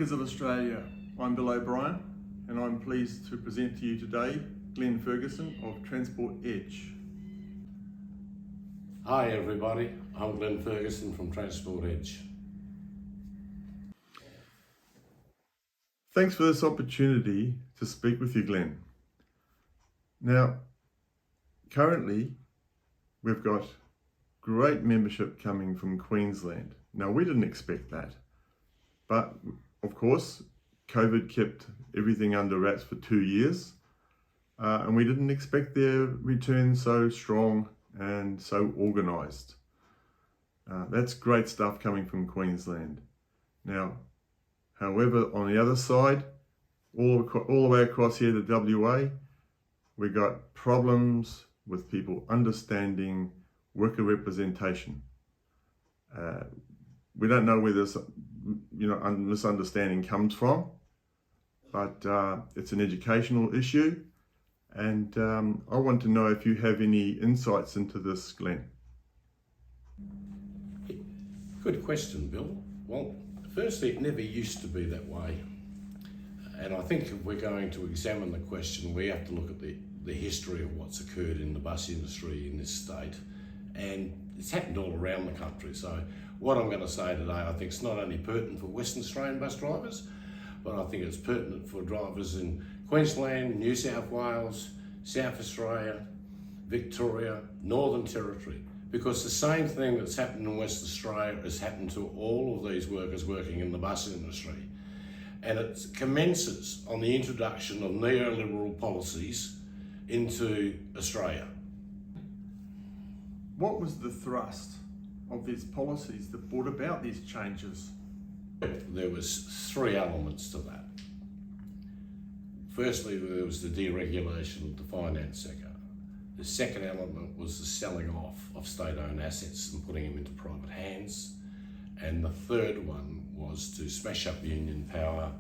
Workers of Australia, I'm Bill O'Brien and I'm pleased to present to you today Glenn Ferguson of Transport Edge. Hi everybody, I'm Glenn Ferguson from Transport Edge. Thanks for this opportunity to speak with you, Glenn. Now, currently we've got great membership coming from Queensland. Now, we didn't expect that, but of course COVID kept everything under wraps for 2 years, and we didn't expect their return so strong and so organised. That's great stuff coming from Queensland. Now, however, on the other side, all the way across here to WA, we got problems with people understanding worker representation. We don't know where this misunderstanding comes from, but it's an educational issue, and I want to know if you have any insights into this, Glenn. Good question, Bill. Well, firstly, it never used to be that way. And I think if we're going to examine the question, we have to look at the history of what's occurred in the bus industry in this state. And it's happened all around the country. So what I'm going to say today, I think it's not only pertinent for Western Australian bus drivers, but I think it's pertinent for drivers in Queensland, New South Wales, South Australia, Victoria, Northern Territory. Because the same thing that's happened in Western Australia has happened to all of these workers working in the bus industry. And it commences on the introduction of neoliberal policies into Australia. What was the thrust of these policies that brought about these changes? There was 3 elements to that. Firstly, there was the deregulation of the finance sector. The second element was the selling off of state-owned assets and putting them into private hands. And the third one was to smash up union power,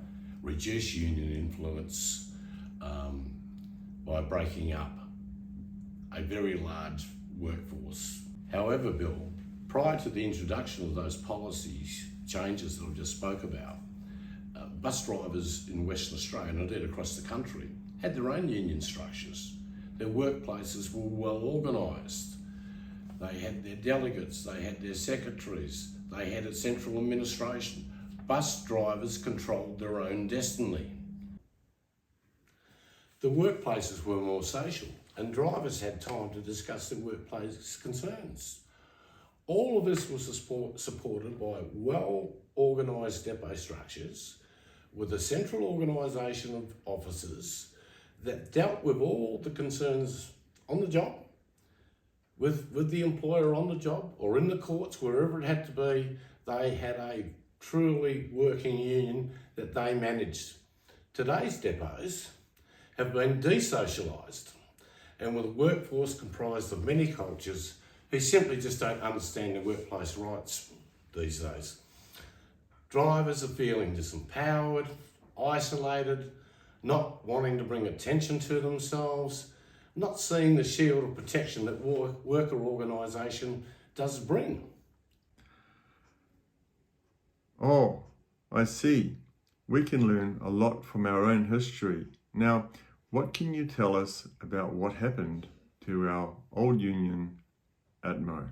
reduce union influence by breaking up a very large workforce. However, Bill, prior to the introduction of those policies changes that I've just spoke about, bus drivers in Western Australia and indeed across the country had their own union structures. Their workplaces were well organised. They had their delegates, they had their secretaries, they had a central administration. Bus drivers controlled their own destiny. The workplaces were more social and drivers had time to discuss their workplace concerns. All of this was supported by well-organised depot structures with a central organisation of officers that dealt with all the concerns on the job, with the employer on the job or in the courts, wherever it had to be. They had a truly working union that they managed. Today's depots have been desocialised and with a workforce comprised of many cultures who simply just don't understand their workplace rights these days. Drivers are feeling disempowered, isolated, not wanting to bring attention to themselves, not seeing the shield of protection that worker organisation does bring. Oh, I see. We can learn a lot from our own history. Now, what can you tell us about what happened to our old union at Mo?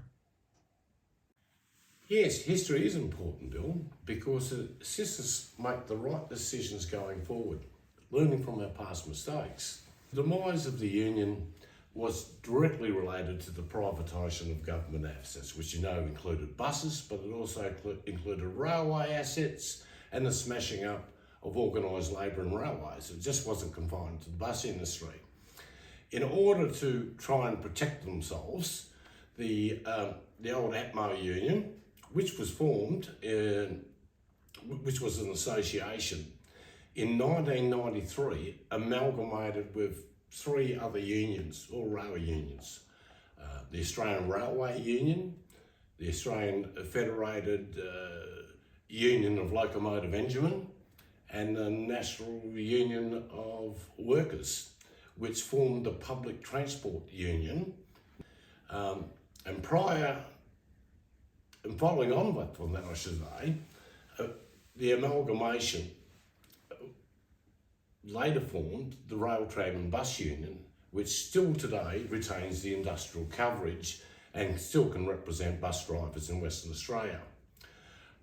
Yes, history is important, Bill, because it assists us make the right decisions going forward, learning from our past mistakes. The demise of the union was directly related to the privatisation of government assets, which included buses, but it also included railway assets and the smashing up of organised labour in railways. It just wasn't confined to the bus industry. In order to try and protect themselves, the old ATMO union, which was formed, which was an association, in 1993 amalgamated with 3 other unions, all railway unions. The Australian Railway Union, the Australian Federated Union of Locomotive Enginemen, and the National Union of Workers, which formed the Public Transport Union. And following on from that, I should say, the amalgamation later formed the Rail, Tram and Bus Union, which still today retains the industrial coverage and still can represent bus drivers in Western Australia.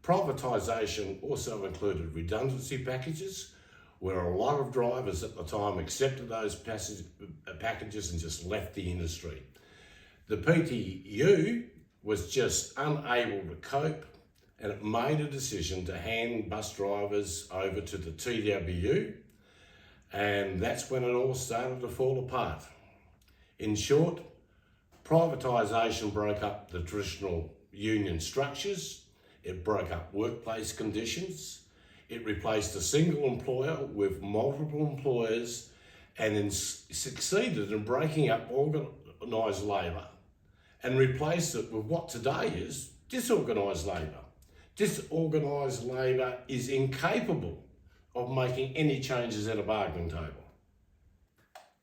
Privatisation also included redundancy packages, where a lot of drivers at the time accepted those packages and just left the industry. The PTU was just unable to cope, and it made a decision to hand bus drivers over to the TWU, and that's when it all started to fall apart. In short, privatisation broke up the traditional union structures, it broke up workplace conditions, it replaced a single employer with multiple employers, and then succeeded in breaking up organised labour and replaced it with what today is disorganised labour. Disorganised labour is incapable of making any changes at a bargaining table.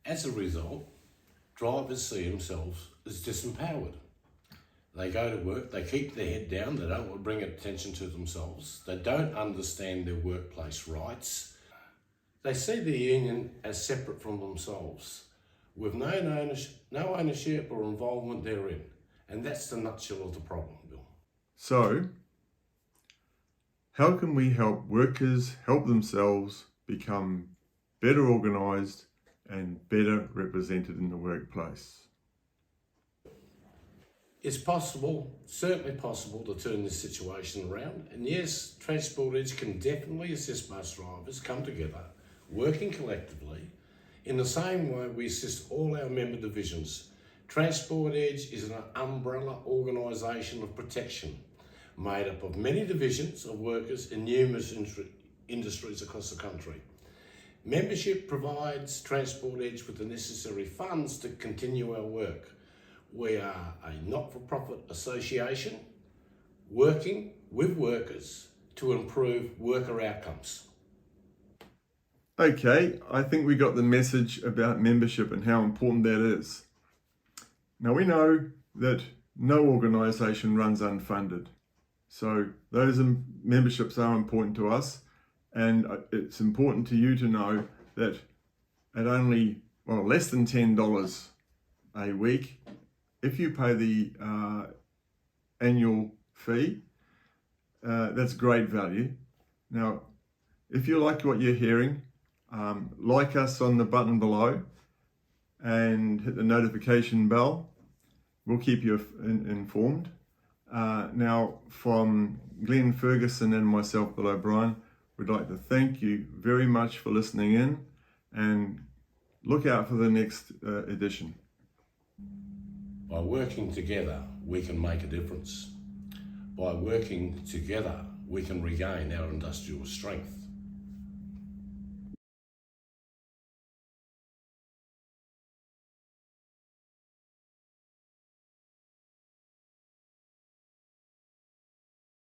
As a result, drivers see themselves as disempowered. They go to work, they keep their head down, they don't want to bring attention to themselves, they don't understand their workplace rights. They see the union as separate from themselves, with no ownership or involvement therein. And that's the nutshell of the problem, Bill. So, how can we help workers help themselves become better organised and better represented in the workplace? It's possible, certainly possible, to turn this situation around. And yes, Transport Edge can definitely assist bus drivers come together, working collectively, in the same way we assist all our member divisions. Transport Edge is an umbrella organisation of protection made up of many divisions of workers in numerous industries across the country. Membership provides Transport Edge with the necessary funds to continue our work. We are a not-for-profit association working with workers to improve worker outcomes. Okay, I think we got the message about membership and how important that is. Now we know that no organisation runs unfunded. So those memberships are important to us, and it's important to you to know that at only less than $10 a week, if you pay the annual fee, that's great value. Now, if you like what you're hearing, like us on the button below and hit the notification bell. We'll keep you informed. Now, from Glenn Ferguson and myself, Bill O'Brien, we'd like to thank you very much for listening in, and look out for the next edition. By working together, we can make a difference. By working together, we can regain our industrial strength.